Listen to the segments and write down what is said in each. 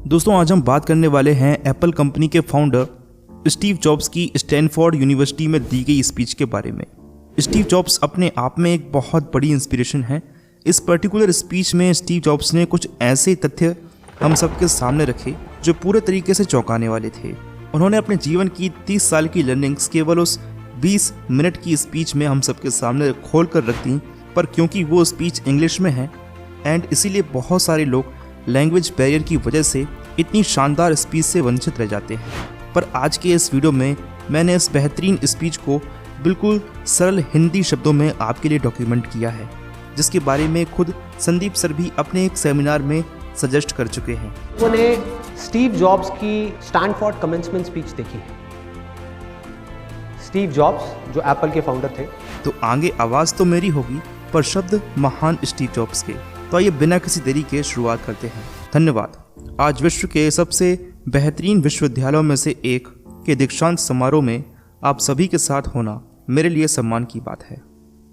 दोस्तों आज हम बात करने वाले हैं एप्पल कंपनी के फाउंडर स्टीव जॉब्स की स्टैनफोर्ड यूनिवर्सिटी में दी गई स्पीच के बारे में। स्टीव जॉब्स अपने आप में एक बहुत बड़ी इंस्पिरेशन है। इस पर्टिकुलर स्पीच में स्टीव जॉब्स ने कुछ ऐसे तथ्य हम सबके सामने रखे जो पूरे तरीके से चौंकाने वाले थे। उन्होंने अपने जीवन की 30 साल की लर्निंग्स केवल उस 20 मिनट की स्पीच में हम सबके सामने खोल कर रख दी, पर क्योंकि वो स्पीच इंग्लिश में है एंड इसीलिए बहुत सारे लोग लैंग्वेज बैरियर की वजह से इतनी शानदार स्पीच से वंचित रह जाते हैं। पर आज के इस वीडियो में मैंने इस बेहतरीन स्पीच को बिल्कुल सरल हिंदी शब्दों में आपके लिए डॉक्यूमेंट किया है, जिसके बारे में खुद संदीप सर भी अपने एक सेमिनार में सजेस्ट कर चुके हैं। उन्होंने स्टीव जॉब्स की स्टैनफोर्ड कमेंसमेंट स्पीच देखी है। स्टीव जॉब्स जो एप्पल के फाउंडर थे। तो आगे आवाज़ तो मेरी होगी पर शब्द महान स्टीव जॉब्स के। तो आइए बिना किसी देरी के शुरुआत करते हैं। धन्यवाद। आज विश्व के सबसे बेहतरीन विश्वविद्यालयों में से एक के दीक्षांत समारोह में आप सभी के साथ होना मेरे लिए सम्मान की बात है।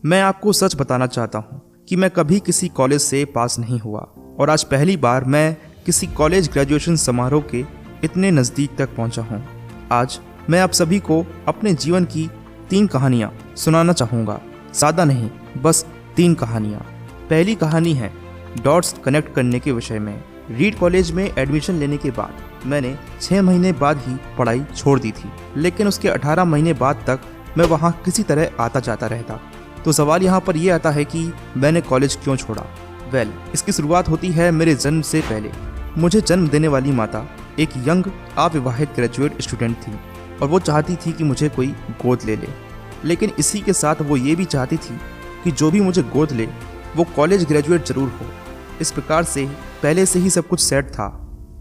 मैं आपको सच बताना चाहता हूँ कि मैं कभी किसी कॉलेज से पास नहीं हुआ और आज पहली बार मैं किसी कॉलेज ग्रेजुएशन समारोह के इतने नज़दीक तक पहुँचा हूँ। आज मैं आप सभी को अपने जीवन की 3 कहानियाँ सुनाना चाहूँगा। ज़्यादा नहीं, बस 3 कहानियाँ। पहली कहानी है डॉट्स कनेक्ट करने के विषय में। रीड कॉलेज में एडमिशन लेने के बाद मैंने 6 महीने बाद ही पढ़ाई छोड़ दी थी, लेकिन उसके 18 महीने बाद तक मैं वहाँ किसी तरह आता जाता रहता। तो सवाल यहाँ पर यह आता है कि मैंने कॉलेज क्यों छोड़ा। इसकी शुरुआत होती है मेरे जन्म से पहले। मुझे जन्म देने वाली माता एक यंग अविवाहित ग्रेजुएट स्टूडेंट थी और वो चाहती थी कि मुझे कोई गोद ले ले, लेकिन इसी के साथ वो ये भी चाहती थी कि जो भी मुझे गोद ले वो कॉलेज ग्रेजुएट जरूर हो। इस प्रकार से पहले से ही सब कुछ सेट था।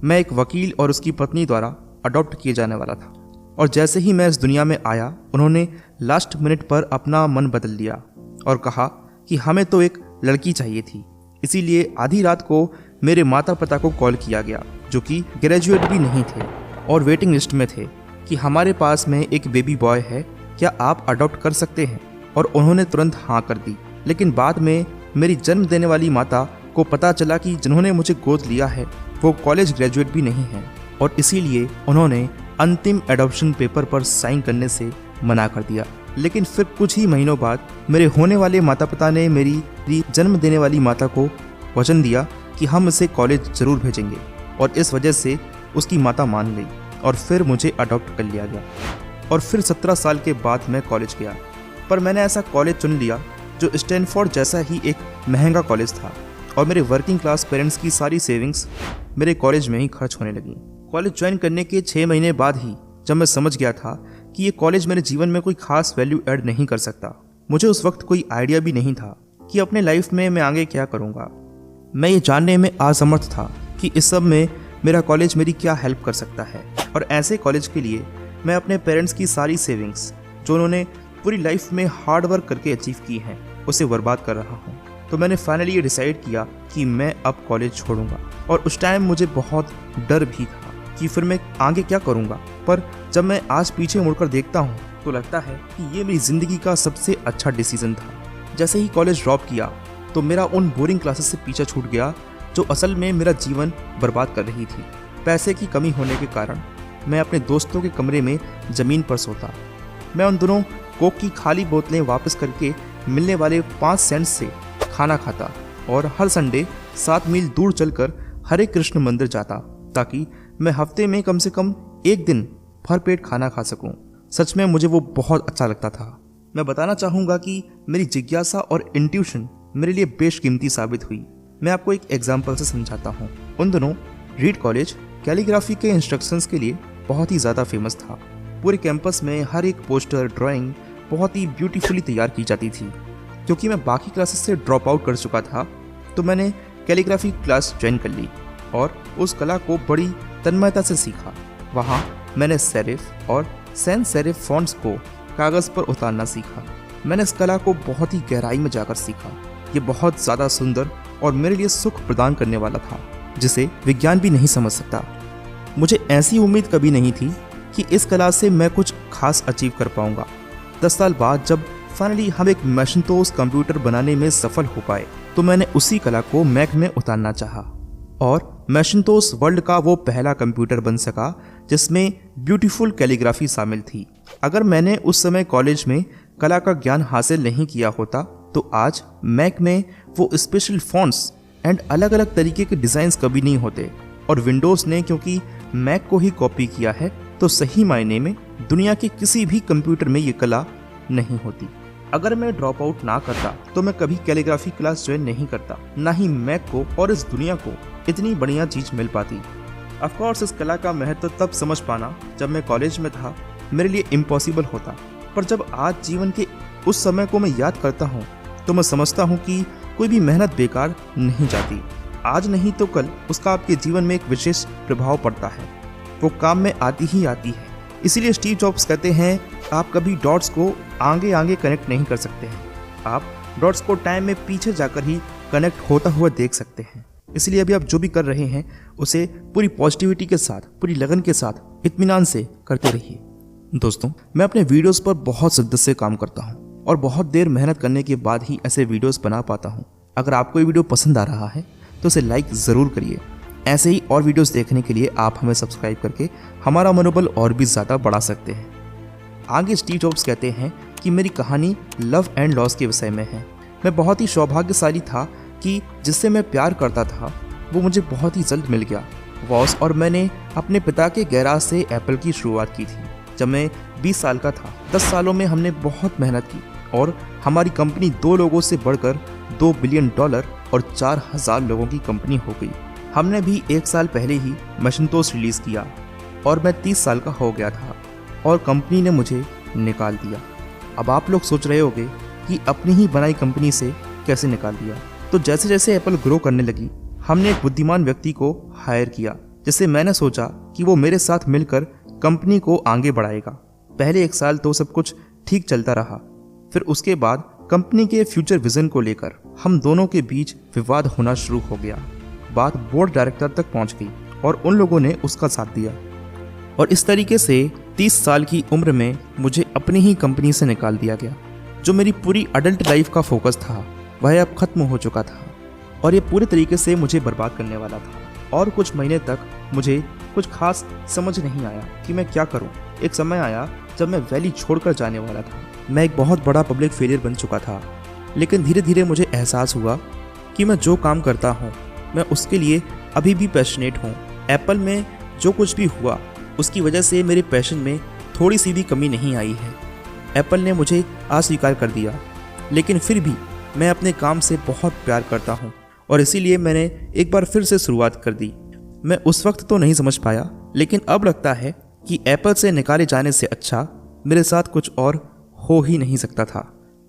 मैं एक वकील और उसकी पत्नी द्वारा अडॉप्ट किए जाने वाला था और जैसे ही मैं इस दुनिया में आया उन्होंने लास्ट मिनट पर अपना मन बदल लिया और कहा कि हमें तो एक लड़की चाहिए थी। इसीलिए आधी रात को मेरे माता पिता को कॉल किया गया, जो कि ग्रेजुएट भी नहीं थे और वेटिंग लिस्ट में थे, कि हमारे पास में एक बेबी बॉय है, क्या आप अडॉप्ट कर सकते हैं। और उन्होंने तुरंत हाँ कर दी। लेकिन बाद में मेरी जन्म देने वाली माता को पता चला कि जिन्होंने मुझे गोद लिया है वो कॉलेज ग्रेजुएट भी नहीं है और इसीलिए उन्होंने अंतिम एडॉप्शन पेपर पर साइन करने से मना कर दिया। लेकिन फिर कुछ ही महीनों बाद मेरे होने वाले माता पिता ने मेरी जन्म देने वाली माता को वचन दिया कि हम इसे कॉलेज ज़रूर भेजेंगे और इस वजह से उसकी माता मान गई और फिर मुझे अडॉप्ट कर लिया गया। और फिर 17 साल के बाद मैं कॉलेज गया, पर मैंने ऐसा कॉलेज चुन लिया जो स्टैनफोर्ड जैसा ही एक महंगा कॉलेज था और मेरे वर्किंग क्लास पेरेंट्स की सारी सेविंग्स मेरे कॉलेज में ही खर्च होने लगी। कॉलेज ज्वाइन करने के 6 महीने बाद ही जब मैं समझ गया था कि ये कॉलेज मेरे जीवन में कोई खास वैल्यू ऐड नहीं कर सकता, मुझे उस वक्त कोई आइडिया भी नहीं था कि अपने लाइफ में मैं आगे क्या करूँगा। मैं ये जानने में असमर्थ था कि इस सब में मेरा कॉलेज मेरी क्या हेल्प कर सकता है। और ऐसे कॉलेज के लिए मैं अपने पेरेंट्स की सारी सेविंग्स जो उन्होंने पूरी लाइफ में हार्ड वर्क करके अचीव की हैं उसे बर्बाद कर रहा हूँ। तो मैंने फाइनली ये डिसाइड किया कि मैं अब कॉलेज छोड़ूंगा। और उस टाइम मुझे बहुत डर भी था कि फिर मैं आगे क्या करूँगा। पर जब मैं आज पीछे मुड़कर देखता हूँ तो लगता है कि ये मेरी ज़िंदगी का सबसे अच्छा डिसीज़न था। जैसे ही कॉलेज ड्रॉप किया तो मेरा उन बोरिंग क्लासेस से पीछा छूट गया जो असल में मेरा जीवन बर्बाद कर रही थी। पैसे की कमी होने के कारण मैं अपने दोस्तों के कमरे में ज़मीन पर सोता। मैं उन दोनों कोक की खाली बोतलें वापस करके मिलने वाले 5 सेंट से खाना खाता और हर संडे 7 मील दूर चलकर हरे कृष्ण मंदिर जाता ताकि मैं हफ्ते में कम से कम एक दिन भर पेट खाना खा सकूं। सच में मुझे वो बहुत अच्छा लगता था। मैं बताना चाहूँगा कि मेरी जिज्ञासा और इंट्यूशन मेरे लिए बेशकीमती साबित हुई। मैं आपको एक एग्जाम्पल से समझाता हूँ। उन दिनों रीड कॉलेज कैलीग्राफी के इंस्ट्रक्शंस के लिए बहुत ही ज़्यादा फेमस था। पूरे कैंपस में हर एक पोस्टर ड्राइंग बहुत ही ब्यूटीफुली तैयार की जाती थी। क्योंकि मैं बाकी क्लासेस से ड्रॉप आउट कर चुका था तो मैंने कैलीग्राफी क्लास ज्वाइन कर ली और उस कला को बड़ी तन्मयता से सीखा। वहाँ मैंने सेरिफ और सैंस सेरिफ फॉन्ट्स को कागज़ पर उतारना सीखा। मैंने इस कला को बहुत ही गहराई में जाकर सीखा। ये बहुत ज़्यादा सुंदर और मेरे लिए सुख प्रदान करने वाला था जिसे विज्ञान भी नहीं समझ सकता। मुझे ऐसी उम्मीद कभी नहीं थी कि इस कला से मैं कुछ खास अचीव कर पाऊँगा। 10 साल बाद जब फाइनली हम एक मैकिन्टोश कंप्यूटर बनाने में सफल हो पाए तो मैंने उसी कला को मैक में उतारना चाहा और मैकिन्टोश वर्ल्ड का वो पहला कंप्यूटर बन सका जिसमें ब्यूटीफुल कैलीग्राफी शामिल थी। अगर मैंने उस समय कॉलेज में कला का ज्ञान हासिल नहीं किया होता तो आज मैक में वो स्पेशल फॉन्ट्स एंड अलग अलग तरीके के डिज़ाइंस कभी नहीं होते। और विंडोज़ ने क्योंकि मैक को ही कॉपी किया है तो सही मायने में दुनिया के किसी भी कंप्यूटर में ये कला नहीं होती। अगर मैं ड्रॉप आउट ना करता तो मैं कभी कैलीग्राफी क्लास ज्वाइन नहीं करता, ना ही मैक को और इस दुनिया को इतनी बढ़िया चीज़ मिल पाती। ऑफ कोर्स इस कला का महत्व तब समझ पाना जब मैं कॉलेज में था मेरे लिए इम्पॉसिबल होता, पर जब आज जीवन के उस समय को मैं याद करता हूँ तो मैं समझता हूँ कि कोई भी मेहनत बेकार नहीं जाती। आज नहीं तो कल उसका आपके जीवन में एक विशेष प्रभाव पड़ता है, वो काम में आती ही आती है। इसीलिए स्टीव जॉब्स कहते हैं आप कभी डॉट्स को आगे आगे कनेक्ट नहीं कर सकते हैं, आप डॉट्स को टाइम में पीछे जाकर ही कनेक्ट होता हुआ देख सकते हैं। इसलिए अभी आप जो भी कर रहे हैं उसे पूरी पॉजिटिविटी के साथ, पूरी लगन के साथ, इत्मीनान से करते रहिए। दोस्तों, मैं अपने वीडियोस पर बहुत शिद्दत से काम करता हूं और बहुत देर मेहनत करने के बाद ही ऐसे वीडियोस बना पाता हूं। अगर आपको ये वीडियो पसंद आ रहा है तो उसे लाइक ज़रूर करिए। ऐसे ही और वीडियोस देखने के लिए आप हमें सब्सक्राइब करके हमारा मनोबल और भी ज़्यादा बढ़ा सकते हैं। आगे स्टीव जॉब्स कहते हैं कि मेरी कहानी लव एंड लॉस के विषय में है। मैं बहुत ही सौभाग्यशाली था कि जिससे मैं प्यार करता था वो मुझे बहुत ही जल्द मिल गया। वॉस और मैंने अपने पिता के गैराज से एप्पल की शुरुआत की थी जब मैं 20 साल का था। 10 सालों में हमने बहुत मेहनत की और हमारी कंपनी 2 लोगों से बढ़कर $2 बिलियन और 4000 लोगों की कंपनी हो गई। हमने भी 1 साल पहले ही मैकिन्टोश रिलीज़ किया और मैं 30 साल का हो गया था और कंपनी ने मुझे निकाल दिया। अब आप लोग सोच रहे होंगे कि अपनी ही बनाई कंपनी से कैसे निकाल दिया। तो जैसे जैसे एप्पल ग्रो करने लगी हमने एक बुद्धिमान व्यक्ति को हायर किया जिससे मैंने सोचा कि वो मेरे साथ मिलकर कंपनी को आगे बढ़ाएगा। पहले 1 साल तो सब कुछ ठीक चलता रहा, फिर उसके बाद कंपनी के फ्यूचर विजन को लेकर हम दोनों के बीच विवाद होना शुरू हो गया। बात बोर्ड डायरेक्टर तक पहुंच गई और उन लोगों ने उसका साथ दिया और इस तरीके से 30 साल की उम्र में मुझे अपनी ही कंपनी से निकाल दिया गया। जो मेरी पूरी अडल्ट लाइफ का फोकस था वह अब खत्म हो चुका था और ये पूरे तरीके से मुझे बर्बाद करने वाला था। और कुछ महीने तक मुझे कुछ खास समझ नहीं आया कि मैं क्या करूं। एक समय आया जब मैं वैली छोड़कर जाने वाला था। मैं एक बहुत बड़ा पब्लिक फेलियर बन चुका था, लेकिन धीरे धीरे मुझे एहसास हुआ कि मैं जो काम करता हूं मैं उसके लिए अभी भी पैशनेट हूं। एप्पल में जो कुछ भी हुआ उसकी वजह से मेरे पैशन में थोड़ी सी भी कमी नहीं आई है। एप्पल ने मुझे अस्वीकार कर दिया, लेकिन फिर भी मैं अपने काम से बहुत प्यार करता हूं और इसीलिए मैंने एक बार फिर से शुरुआत कर दी। मैं उस वक्त तो नहीं समझ पाया, लेकिन अब लगता है कि एप्पल से निकाले जाने से अच्छा मेरे साथ कुछ और हो ही नहीं सकता था।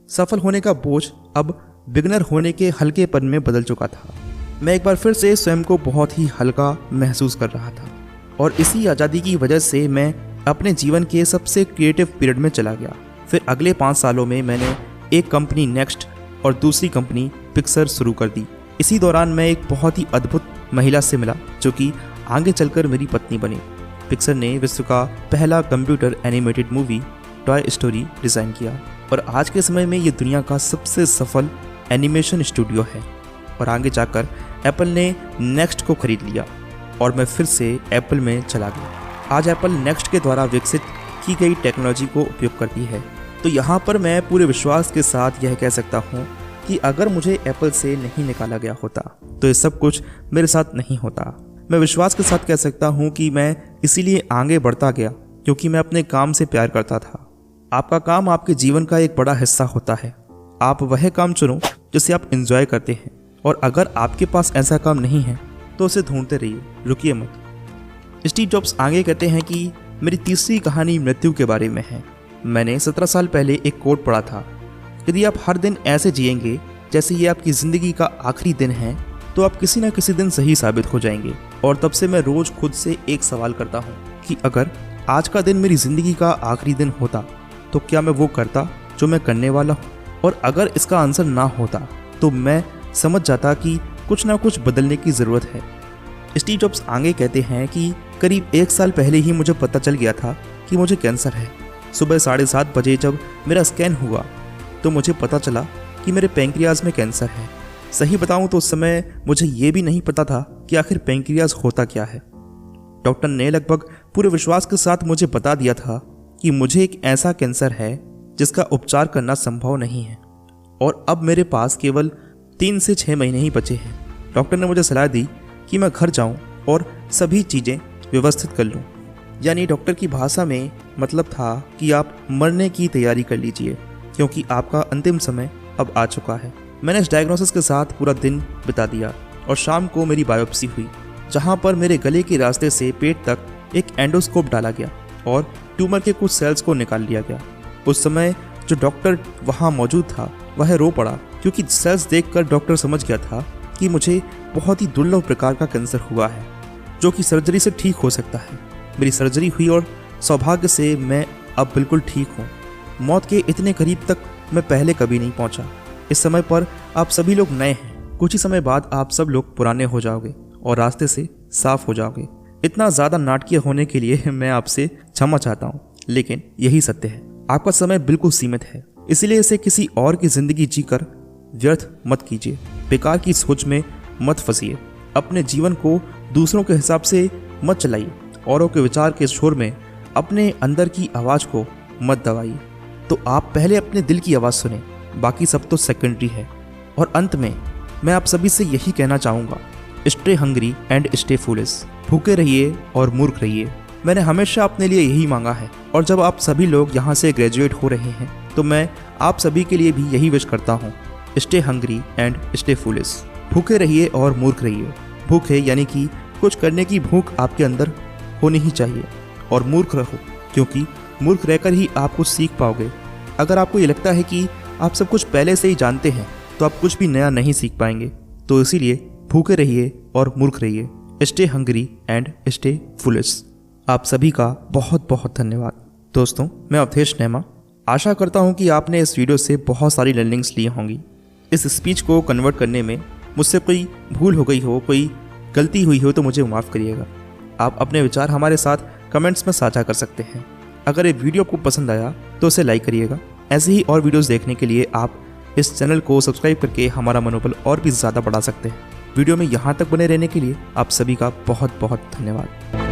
सफल होने का बोझ अब बिगनर होने के हल्केपन में बदल चुका था। मैं एक बार फिर से स्वयं को बहुत ही हल्का महसूस कर रहा था और इसी आज़ादी की वजह से मैं अपने जीवन के सबसे क्रिएटिव पीरियड में चला गया। फिर अगले 5 सालों में मैंने एक कंपनी नेक्स्ट और दूसरी कंपनी पिक्सर शुरू कर दी। इसी दौरान मैं एक बहुत ही अद्भुत महिला से मिला जो कि आगे चलकर मेरी पत्नी बनी। पिक्सर ने विश्व का पहला computer animated movie toy story design किया और आज के समय में ये दुनिया का सबसे सफल एनिमेशन स्टूडियो है। और आगे जाकर एप्पल ने नेक्स्ट को खरीद लिया और मैं फिर से एप्पल में चला गया। आज एप्पल नेक्स्ट के द्वारा विकसित की गई टेक्नोलॉजी को उपयोग करती है। तो यहाँ पर मैं पूरे विश्वास के साथ यह कह सकता हूँ कि अगर मुझे एप्पल से नहीं निकाला गया होता तो ये सब कुछ मेरे साथ नहीं होता। मैं विश्वास के साथ कह सकता हूँ कि मैं इसीलिए आगे बढ़ता गया क्योंकि मैं अपने काम से प्यार करता था। आपका काम आपके जीवन का एक बड़ा हिस्सा होता है। आप वह काम चुनो जिसे आप एंजॉय करते हैं और अगर आपके पास ऐसा काम नहीं है तो उसे ढूंढते रहिए, रुकिए मत। स्टीव जॉब्स आगे कहते हैं कि मेरी तीसरी कहानी मृत्यु के बारे में है। मैंने 17 साल पहले एक कोट पढ़ा था, यदि आप हर दिन ऐसे जिएंगे जैसे ये आपकी ज़िंदगी का आखिरी दिन है तो आप किसी न किसी दिन सही साबित हो जाएंगे। और तब से मैं रोज़ खुद से एक सवाल करता हूँ कि अगर आज का दिन मेरी ज़िंदगी का आखिरी दिन होता तो क्या मैं वो करता जो मैं करने वाला हूँ, और अगर इसका आंसर ना होता तो मैं समझ जाता कि कुछ ना कुछ बदलने की ज़रूरत है। स्टीव जॉब्स आगे कहते हैं कि करीब 1 साल पहले ही मुझे पता चल गया था कि मुझे कैंसर है। सुबह 7:30 बजे जब मेरा स्कैन हुआ तो मुझे पता चला कि मेरे पैंक्रियाज में कैंसर है। सही बताऊं तो उस समय मुझे ये भी नहीं पता था कि आखिर पैंक्रियाज होता क्या है। डॉक्टर ने लगभग पूरे विश्वास के साथ मुझे बता दिया था कि मुझे एक ऐसा कैंसर है जिसका उपचार करना संभव नहीं है और अब मेरे पास केवल 3 से 6 महीने ही बचे हैं। डॉक्टर ने मुझे सलाह दी कि मैं घर जाऊं और सभी चीज़ें व्यवस्थित कर लूं। यानी डॉक्टर की भाषा में मतलब था कि आप मरने की तैयारी कर लीजिए क्योंकि आपका अंतिम समय अब आ चुका है। मैंने इस डायग्नोसिस के साथ पूरा दिन बिता दिया और शाम को मेरी बायोप्सी हुई, जहां पर मेरे गले के रास्ते से पेट तक एक एंडोस्कोप डाला गया और ट्यूमर के कुछ सेल्स को निकाल लिया गया। उस समय जो डॉक्टर वहां मौजूद था वह रो पड़ा क्योंकि सेल्स देखकर डॉक्टर समझ गया था कि मुझे बहुत ही दुर्लभ प्रकार का कैंसर हुआ है जो कि सर्जरी से ठीक हो सकता है। मेरी सर्जरी हुई और सौभाग्य से मैं अब बिल्कुल ठीक हूँ। मौत के इतने करीब तक मैं पहले कभी नहीं पहुँचा। इस समय पर आप सभी लोग नए हैं, कुछ ही समय बाद आप सब लोग पुराने हो जाओगे और रास्ते से साफ हो जाओगे। इतना ज़्यादा नाटकीय होने के लिए मैं आपसे क्षमा चाहता हूँ, लेकिन यही सत्य है। आपका समय बिल्कुल सीमित है, इसलिए इसे किसी और की जिंदगी जीकर व्यर्थ मत कीजिए। बेकार की सोच में मत फंसिए। अपने जीवन को दूसरों के हिसाब से मत चलाइए। औरों के विचार के शोर में अपने अंदर की आवाज़ को मत दबाइए। तो आप पहले अपने दिल की आवाज़ सुने, बाकी सब तो सेकेंडरी है। और अंत में मैं आप सभी से यही कहना चाहूँगा, stay hungry and stay foolish. भूखे रहिए और मूर्ख रहिए। मैंने हमेशा अपने लिए यही मांगा है और जब आप सभी लोग यहाँ से ग्रेजुएट हो रहे हैं तो मैं आप सभी के लिए भी यही विश करता हूँ, stay hungry and stay foolish. भूखे रहिए और मूर्ख रहिए। भूखे यानी कि कुछ करने की भूख आपके अंदर होनी ही चाहिए, और मूर्ख रहो क्योंकि मूर्ख रहकर ही आप कुछ सीख पाओगे। अगर आपको ये लगता है कि आप सब कुछ पहले से ही जानते हैं तो आप कुछ भी नया नहीं सीख पाएंगे। तो इसीलिए भूखे रहिए और मूर्ख रहिए। Stay hungry and stay foolish. आप सभी का बहुत बहुत धन्यवाद। दोस्तों, मैं अवधेश नेमा आशा करता हूँ कि आपने इस वीडियो से बहुत सारी लर्निंग्स ली होंगी। इस स्पीच को कन्वर्ट करने में मुझसे कोई भूल हो गई हो, कोई गलती हुई हो तो मुझे माफ़ करिएगा। आप अपने विचार हमारे साथ कमेंट्स में साझा कर सकते हैं। अगर ये वीडियो आपको पसंद आया तो उसे लाइक करिएगा। ऐसे ही और वीडियोस देखने के लिए आप इस चैनल को सब्सक्राइब करके हमारा मनोबल और भी ज़्यादा बढ़ा सकते हैं। वीडियो में यहाँ तक बने रहने के लिए आप सभी का बहुत बहुत धन्यवाद।